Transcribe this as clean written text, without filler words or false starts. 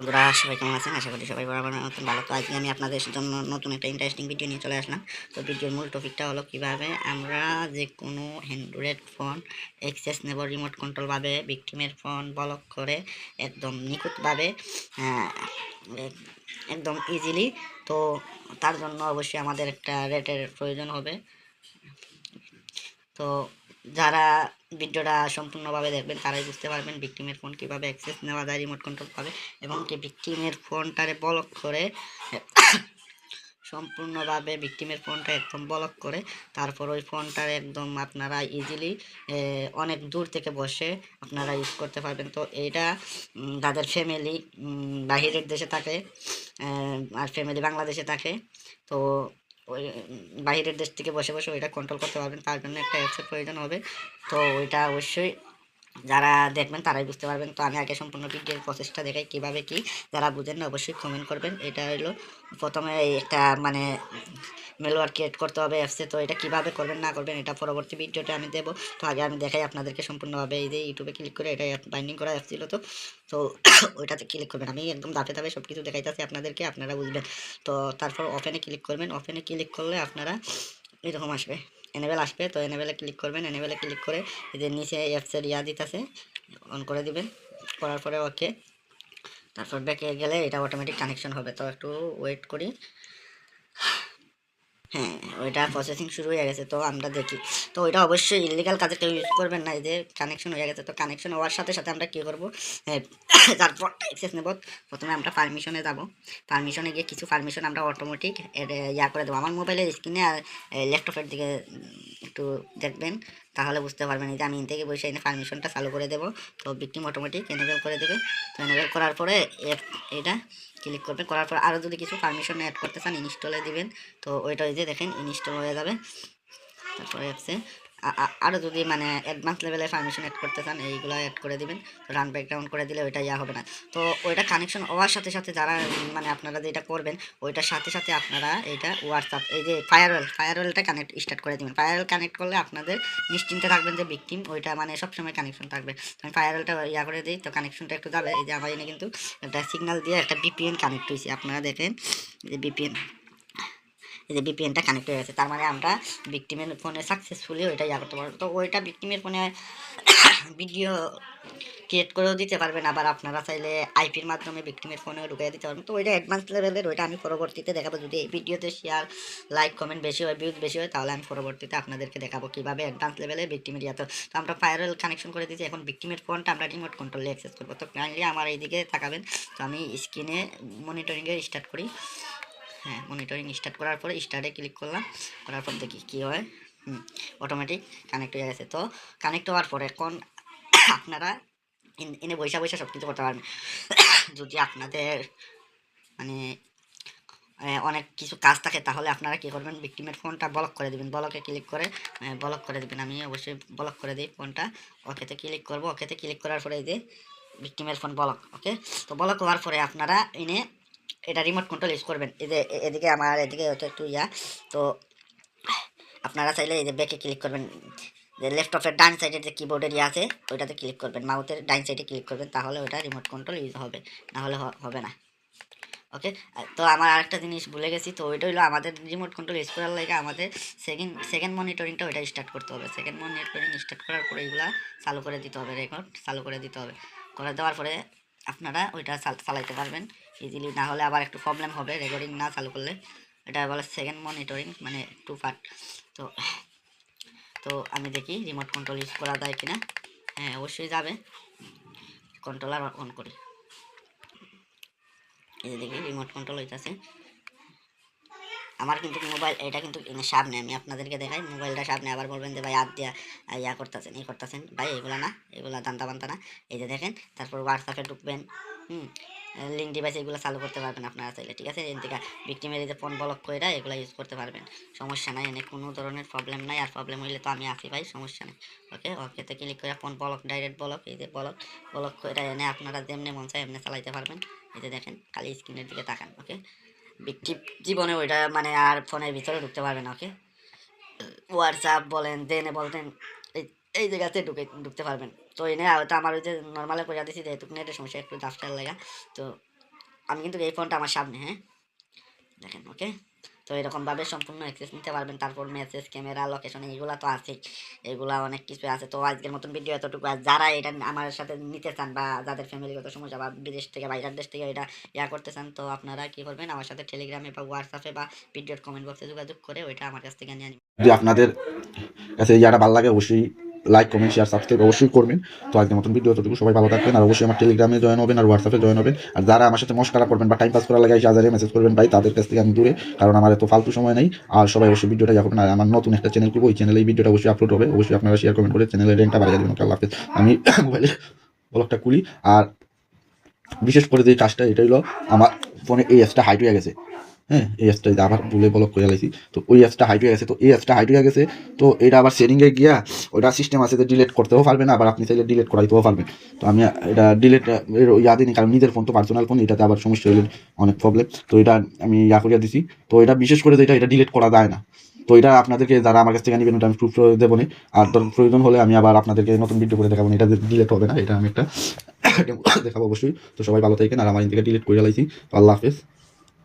বন্ধুরা সবাই কেমন আছেন? আশা করি সবাই বরাবর মতন ভালো। তো আজকে আমি আপনাদের জন্য নতুন একটা ইন্টারেস্টিং ভিডিও নিয়ে চলে আসলাম। তো ভিডিওর মূল টপিকটা হলো কিভাবে আমরা যে কোনো অ্যান্ড্রয়েড ফোন অ্যাক্সেস নেব রিমোট কন্ট্রোলভাবে ভিকটিমের ফোন ব্লক করে একদম নিখুঁতভাবে, একদম ইজিলি। তো তার জন্য অবশ্যই আমাদের একটা রেটের প্রয়োজন হবে। তো যারা ভিডিওটা সম্পূর্ণভাবে দেখবেন তারাই বুঝতে পারবেন ভিকটিমের ফোন কীভাবে অ্যাক্সেস নেওয়া যায় রিমোট কন্ট্রোল পাবে, এবং কি ভিকটিমের ফোনটারে ব্লক করে সম্পূর্ণভাবে ভিকটিমের ফোনটা একদম ব্লক করে তারপর ওই ফোনটার একদম আপনারা ইজিলি অনেক দূর থেকে বসে আপনারা ইউজ করতে পারবেন। তো এইটা যাদের ফ্যামিলি বাহিরের দেশে থাকে আর ফ্যামিলি বাংলাদেশে থাকে, তো ওই বাহিরের দেশ থেকে বসে বসে ওইটা কন্ট্রোল করতে পারবেন। তার জন্য একটা অ্যাপসের প্রয়োজন হবে। তো ওইটা অবশ্যই যারা দেখবেন তারাই বুঝতে পারবেন। তো আমি আগে সম্পূর্ণ ভিডিওর প্রসেসটা দেখাই কীভাবে কি, যারা বুঝেন না অবশ্যই কমেন্ট করবেন। এটা হলো প্রথমে একটা মানে মেলওয়ার ক্রিয়েট করতে হবে অ্যাপসে। তো এটা কীভাবে করবেন না করবেন এটা পরবর্তী ভিডিওতে আমি দেবো। তো আগে আমি দেখাই আপনাদেরকে সম্পূর্ণভাবে। এই যে ইউটিউবে ক্লিক করে এটা বাইন্ডিং করা অ্যাপ ছিল, তো ওইটাতে ক্লিক করবেন। আমি একদম ধাপে ধাপে সব কিছু দেখাইতেছি আপনাদেরকে, আপনারা বুঝবেন। তো তারপর ওপেনে ক্লিক করবেন। ওপেনে ক্লিক করলে আপনারা এরকম আসবে, এনেবেল আসবে। তো এনেবেলে ক্লিক করবেন। এনেবেলে ক্লিক করে এদের নিচে অ্যাপসের দিতেছে অন করে দিবেন। করার পরে ওকে, তারপর ব্যাকে গেলে এটা অটোমেটিক কানেকশন হবে। তো একটু ওয়েট করি। হ্যাঁ, ওইটা প্রসেসিং শুরু হয়ে গেছে। তো আমরা দেখি। তো ওইটা অবশ্যই ইলিগাল কাজে কেউ ইউজ করবেন না। এই যে কানেকশন হয়ে গেছে, তো কানেকশন হওয়ার সাথে সাথে আমরা কী করবো, তারপর অ্যাক্সেস নেব। প্রথমে আমরা পারমিশনে যাব। পারমিশনে গিয়ে কিছু পারমিশন আমরা অটোমেটিক করে দেবো। আমার মোবাইলের স্ক্রিনে আর ল্যাপটপের দিকে একটু দেখবেন, তাহলে বুঝতে পারবেন। এই যে আমি থেকে বসে এনে পারমিশনটা চালু করে দেবো। তো ভিকটিম অটোমেটিক এনেবেল করে দেবে। তো এনেবেল করার পরে এটা ক্লিক করবেন। করার পর আরও যদি কিছু পারমিশন অ্যাড করতে চান ইনস্টলে দিবেন। তো ওইটা ওই যে দেখেন ইনস্টল হয়ে যাবে। তারপরে অ্যাপসে আরও যদি মানে অ্যাডভান্স লেভেলের পারমিশন অ্যাড করতে চান এইগুলো অ্যাড করে দিবেন। রান ব্যাকগ্রাউন্ড করে দিলে ওইটা হবে না। তো ওইটা কানেকশন হওয়ার সাথে সাথে যারা মানে আপনারা যেটা করবেন ওইটার সাথে সাথে আপনারা এইটা হোয়াটসঅ্যাপ এই যে ফায়ারওয়েলটা কানেক্ট স্টার্ট করে দেবেন। ফায়ারওয়েল কানেক্ট করলে আপনাদের নিশ্চিন্তে থাকবেন যে ভিকটিম ওইটা মানে সবসময় কানেকশন থাকবে। তো আমি ফায়ারওয়েলটা করে দিই, তো কানেকশনটা একটু যাবে। এই যে আমার এনে কিন্তু একটা সিগন্যাল দিয়ে একটা বিপিএন কানেক্ট হয়েছে, আপনারা দেখেন যে বিপিএন, এই যে বিপিএনটা কানেক্ট হয়ে গেছে। তার মানে আমরা ভিকটিমের ফোনে সাকসেসফুলি ওইটা করতে পারবো। তো ওইটা ভিকটিমের ফোনে ভিডিও ক্রিয়েট করেও দিতে পারবেন। আবার আপনারা চাইলে আইপির মাধ্যমে ভিকটিমের ফোনেও ঢুকিয়ে দিতে পারবেন। তো ওইটা অ্যাডভান্স লেভেলের, ওইটা আমি পরবর্তীতে দেখাবো। যদি এই ভিডিওতে শেয়ার লাইক কমেন্ট বেশি হয়, ভিউজ বেশি হয়, তাহলে আমি পরবর্তীতে আপনাদেরকে দেখাবো কীভাবে অ্যাডভান্স লেভেলে ভিকটিমের তো আমরা ফায়ারওয়েল কানেকশন করে দিয়েছি। এখন ভিকটিমের ফোনটা আমরা রিমোট কন্ট্রোলে অ্যাক্সেস করবো। তো কাইন্ডলি আমার এইদিকে তাকাবেন। তো আমি স্ক্রিনে মনিটরিংয়ে স্টার্ট করি। হ্যাঁ, মনিটরিং স্টার্ট করার পরে স্টার্টে ক্লিক করলাম। করার পর দেখি কী হয়। অটোমেটিক কানেক্ট হয়ে গেছে। তো কানেক্ট হওয়ার পরে এখন আপনারা এনে বৈশা বৈশা সব কিছু করতে পারবেন। যদি আপনাদের মানে অনেক কিছু কাজ থাকে তাহলে আপনারা কী করবেন, ভিকটিমের ফোনটা ব্লক করে দেবেন। ব্লকে ক্লিক করে ব্লক করে দেবেন। আমি অবশ্যই ব্লক করে দিই ফোনটা। ওকেতে ক্লিক করবো। ওকেতে ক্লিক করার পরে এই যে ভিকটিমের ফোন ব্লক। ওকে, তো ব্লক হওয়ার পরে আপনারা এনে এটা রিমোট কন্ট্রোল ইউজ করবেন। এই যে এদিকে আমার এদিকে একটু তো আপনারা চাইলে এই যে ব্যাকে ক্লিক করবেন। যে ল্যাপটপের ডান সাইডের যে কিবোর্ডের আছে ওইটাতে ক্লিক করবেন, মাউথের ডান সাইডে ক্লিক করবেন, তাহলে ওটা রিমোট কন্ট্রোল ইউজ হবে, না হলে হবে না। ওকে, তো আমার আরেকটা জিনিস ভুলে গেছি। তো ওইটা হলো আমাদের রিমোট কন্ট্রোল ইউজ করার লাগে আমাদের সেকেন্ড মনিটরিংটা ওইটা স্টার্ট করতে হবে। সেকেন্ড মনিটরিং স্টার্ট করার পরে এইগুলা চালু করে দিতে হবে, রেকর্ড চালু করে দিতে হবে। করে দেওয়ার পরে আপনারা ওইটা চালাইতে পারবেন ইজিলি, না হলে আবার একটু প্রবলেম হবে রেকর্ডিং না চালু করলে। এটা বলে সেকেন্ড মনিটরিং, মানে 2 পার্ট। তো তো আমি দেখি রিমোট কন্ট্রোল ইউজ করা যায় কিনা। হ্যাঁ, অবশ্যই যাবে। কন্ট্রোলার অন করি। এই দেখি রিমোট কন্ট্রোল হইতেছে। আমার কিন্তু মোবাইল এটা কিন্তু সামনে, আমি আপনাদেরকে দেখাই মোবাইলটা সামনে। আবার বলবেন যে ভাই হাত দিয়া করতেছেন করতেছেন, ভাই এগুলা না, এগুলা দান্তা বান্তা না। এই যে দেখেন, তারপর হোয়াটসঅ্যাপে ঢুকবেন। লিঙ্ক ডিভাইস এগুলো চালু করতে পারবেন আপনারা চাইলে, ঠিক আছে। এর থেকে ভিকটিমের এই যে ফোন ব্লক করে এগুলো ইউজ করতে পারবেন, সমস্যা নাই। এনে কোনো ধরনের প্রবলেম নাই। আর প্রবলেম হইলে তো আমি আছি ভাই, সমস্যা নেই। ওকে, ওকেতে ক্লিক করে ফোন ব্লক, ডাইরেক্ট ব্লক। এই যে ব্লক করে এনে আপনারা যেমনি মন চায় এমনি চালাইতে পারবেন। এই যে দেখেন, খালি স্ক্রিনের দিকে তাকান। ওকে, ভিকটিম জীবনে ওইটা মানে আর ফোনের ভিতরে ঢুকতে পারবে না। ওকে, হোয়াটসঅ্যাপ বলেন দেনে বলতেন এই জায়গাতে ঢুকতে পারবেন। তো এনে হয়তো আমার ওই যে নর্মালে করে দিয়েছি যেহেতু নেটের সমস্যা একটু জাস্টার লাগা। তো আমি কিন্তু এই ফোনটা আমার সামনে, হ্যাঁ দেখেন। ওকে, তো এরকমভাবে সম্পূর্ণ অ্যাক্সেস নিতে পারবেন। তারপর মেসেজ, ক্যামেরা, লোকেশন, এইগুলো তো আছেই, এগুলা অনেক কিছু আছে। তো আজকের মতন ভিডিও এতটুকু। আর যারা এটা আমার সাথে নিতে চান বা যাদের ফ্যামিলিগত সমস্যা বা বিদেশ থেকে বাইরের দেশ থেকে এটা করতে চান, তো আপনারা কি করবেন, আমার সাথে টেলিগ্রামে বা হোয়াটসঅ্যাপে বা ভিডিওর কমেন্ট বক্সে যোগাযোগ করে ওইটা আমার কাছ থেকে নিয়ে নিন। যদি আপনাদের কাছে এই জায়গাটা ভালো লাগে অবশ্যই লাইক, কমেন্ট, শেয়ার, সাবস্ক্রাইব অবশ্যই করবেন। তো আজকের মতন ভিডিও এতটুকু। সবাই ভালো থাকবেন, আর অবশ্যই আমার টেলিগ্রামে জয়েন হবেন আর হোয়াটসঅ্যাপে জয়েন হবেন। আর যারা আমার সাথে মস্করা করবেন বা টাইম পাস করার লাগে আজারে মেসেজ করবেন ভাই, তাদের কাছ থেকে আমি দূরে, কারণ আমার এত ফালতু সময় নেই। আর সবাই অবশ্যই ভিডিওটা ইয়া করবেন। আর আমার নতুন একটা চ্যানেল করবো, ওই চ্যানেলে এই ভিডিওটা অবশ্যই আপলোড হবে। অবশ্যই আপনারা শেয়ার কমেন্ট করে চ্যানেলের র্যাঙ্কটা বাড়িয়ে দেবেন। আল্লাহ হাফেজ। আমি মোবাইলে ব্লগটা খুলি। আর বিশেষ করে যে কাজটা এটা হলো, আমার ফোনে এই অ্যাপসটা হাইড হয়ে গেছে। হ্যাঁ, এই অ্যাপসটা আবার ভুলে ব্লক করে লাইছি। তো ওই অ্যাপসটা হাইড হয়ে গেছে। তো এই অ্যাপসটা হাইড হয়ে গেছে, তো এটা আবার সেটিংয়ে গিয়া ওটা সিস্টেম আছে যে ডিলিট করতেও পারবেন, আবার আপনি চাইলে ডিলিট করাইতেও পারবেন। তো আমি এটা ডিলিট ইয়া দিইনি, কারণ নিজের ফোন তো পার্সোনাল ফোন, এটাতে আবার সমস্যা হলে অনেক প্রবলেম। তো এটা আমি ইয়া করিয়া দিছি। তো এটা বিশেষ করে যেটা এটা ডিলিট করা যায় না। তো এটা আপনাদেরকে যারা আমার কাছ থেকে নেবেন ওটা আমি প্রুফ দেবো না। আর প্রয়োজন হলে আমি আবার আপনাদেরকে নতুন ভিডিও করে দেখাবো। এটা ডিলিট হবে না, এটা আমি একটা দেখাবো অবশ্যই। তো সবাই ভালো থাকেন, আর আমার থেকে ডিলিট করে লাইছি। আল্লাহ হাফেজ।